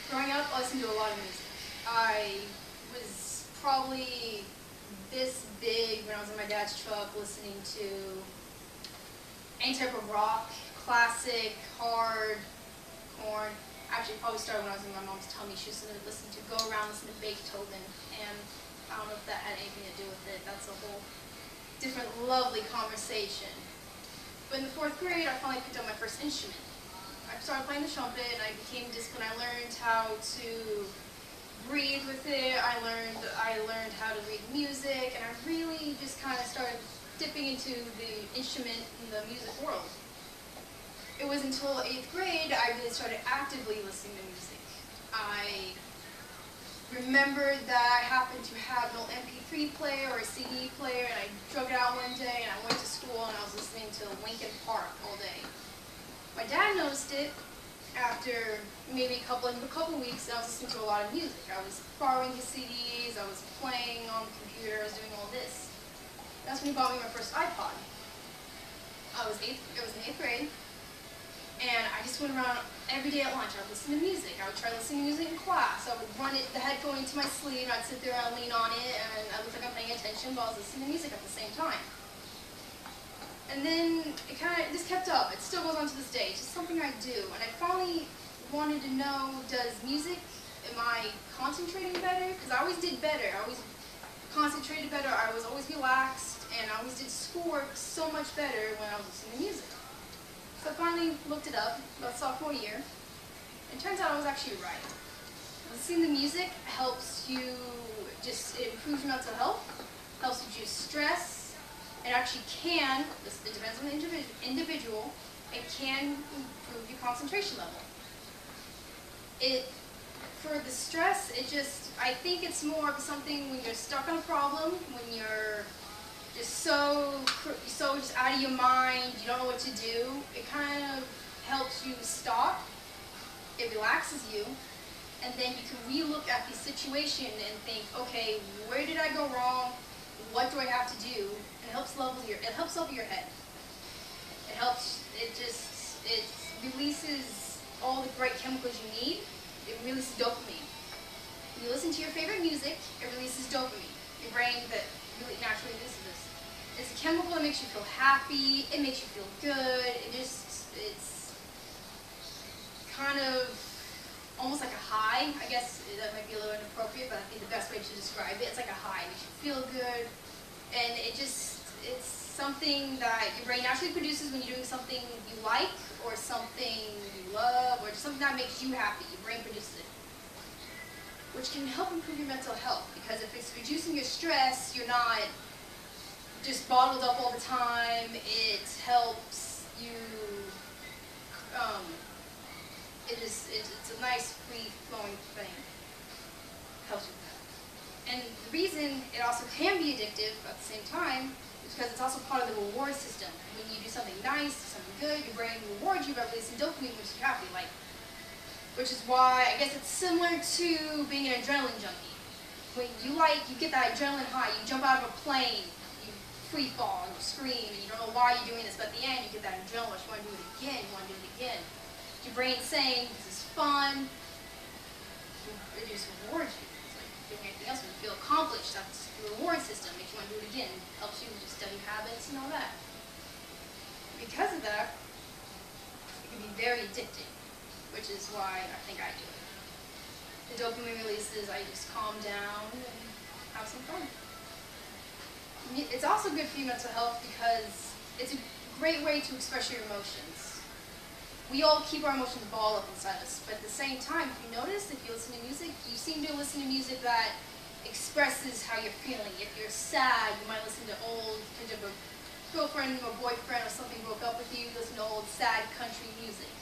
Growing up, I listened to a lot of music. I was probably this big when I was in my dad's truck listening to any type of rock, classic, hard, corn. Actually, probably started when I was in my mom's tummy. She was listening to Go Around, listening to Beethoven, and I don't know if that had anything to do with it. That's a whole different lovely conversation. But in the 4th grade, I finally picked up my first instrument. I started playing the trumpet, and I became disciplined. I learned how to breathe with it. I learned how to read music, and I really just kind of started dipping into the instrument and the music world. It was until 8th grade I really started actively listening to music. I remembered that I happened to have an old MP3 player or a CD player, and I drug it out one day, and I went to school, and I was listening to Linkin Park all day. My dad noticed it after maybe a couple weeks, and I was listening to a lot of music. I was borrowing his CDs, I was playing on the computer, I was doing all this. That's when he bought me my first iPod. It was in 8th grade, and I just went around every day at lunch. I would listen to music. I would try listening to music in class. I would run the headphone into my sleeve, and I'd sit there and I'd lean on it, and I looked like I'm paying attention, but I was listening to music at the same time. And then it kind of just kept up. It still goes on to this day. It's just something I do. And I finally wanted to know, am I concentrating better? Because I always did better. I always concentrated better. I was always relaxed. And I always did schoolwork so much better when I was listening to music. So I finally looked it up about sophomore year. And it turns out I was actually right. Listening to music helps you it improves your mental health, helps reduce stress. It actually it depends on the individual, it can improve your concentration level. For the stress, I think it's more of something when you're stuck on a problem, when you're just so just out of your mind, you don't know what to do. It kind of helps you stop, it relaxes you, and then you can relook at the situation and think, okay, where did I go wrong? What do I have to do? And it helps level your head. It releases all the great chemicals you need. It releases dopamine. When you listen to your favorite music, it releases dopamine. Your brain that really naturally releases this. It's a chemical that makes you feel happy, it makes you feel good, it's kind of almost like a high. I guess that might be a little inappropriate, but I think the best way to describe it, it's like a high. It makes you feel good, and it's something that your brain naturally produces when you're doing something you like, or something you love, or something that makes you happy. Your brain produces it, which can help improve your mental health, because if it's reducing your stress, you're not just bottled up all the time. It helps you, it's a nice free-flowing thing. Helps you with that. And the reason it also can be addictive at the same time is because it's also part of the reward system. When you do something nice, something good, your brain rewards you by releasing dopamine, which makes you happy. Which is why I guess it's similar to being an adrenaline junkie. When you get that adrenaline high, you jump out of a plane, you free fall, and you scream, and you don't know why you're doing this, but at the end you get that adrenaline rush, you want to do it again, you want to do it again. Your brain's saying, this is fun, it just rewards you. It's like doing anything else when you feel accomplished. That's the reward system, makes you want to do it again, helps you just study habits and all that. Because of that, it can be very addicting, which is why I think I do it. The dopamine releases, I just calm down and have some fun. It's also good for your mental health because it's a great way to express your emotions. We all keep our emotions balled up inside us, but at the same time, if you notice, if you listen to music, you seem to listen to music that expresses how you're feeling. If you're sad, you might listen to if a girlfriend or boyfriend or something broke up with you, listen to old sad country music.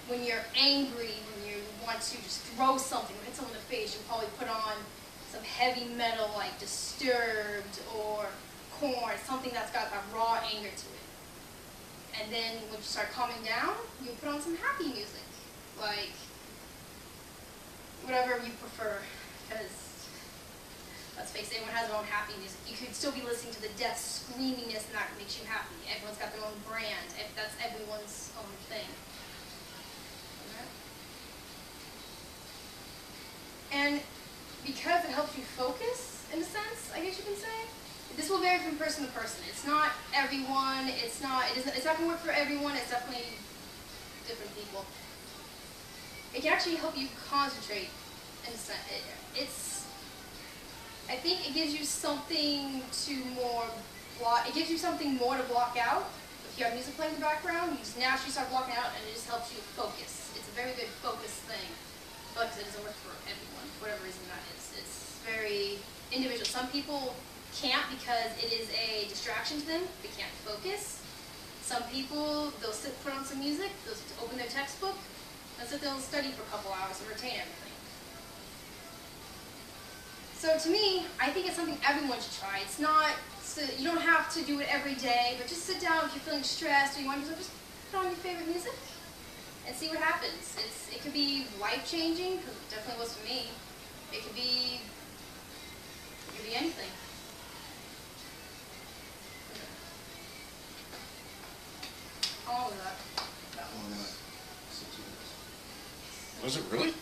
When you're angry, when you want to just throw something or hit someone in the face, you probably put on some heavy metal like Disturbed or Korn, something that's got that raw anger to it. And then when you start calming down, you put on some happy music, like whatever you prefer, because let's face it, everyone has their own happy music. You could still be listening to the death screaminess and that makes you happy. Everyone's got their own brand. That's everyone's own thing. because it helps you focus, in a sense, I guess you can say. This will vary from person to person. It's not everyone, it's not going to work for everyone, it's definitely different people. It can actually help you concentrate, in a sense. I think it gives you something it gives you something more to block out. If you have music playing in the background, you just naturally start blocking out and it just helps you focus. It's a very good focus thing. But it doesn't work for everyone, for whatever reason that is. It's very individual. Some people can't because it is a distraction to them. They can't focus. Some people, they'll put on some music, they'll open their textbook, and so they'll study for a couple hours and retain everything. So to me, I think it's something everyone should try. It's not, you don't have to do it every day, but just sit down if you're feeling stressed or you want to just put on your favorite music and see what happens. It could be life-changing, because it definitely was for me. It could be anything. How long was that? Long enough. 6 minutes. Was it really?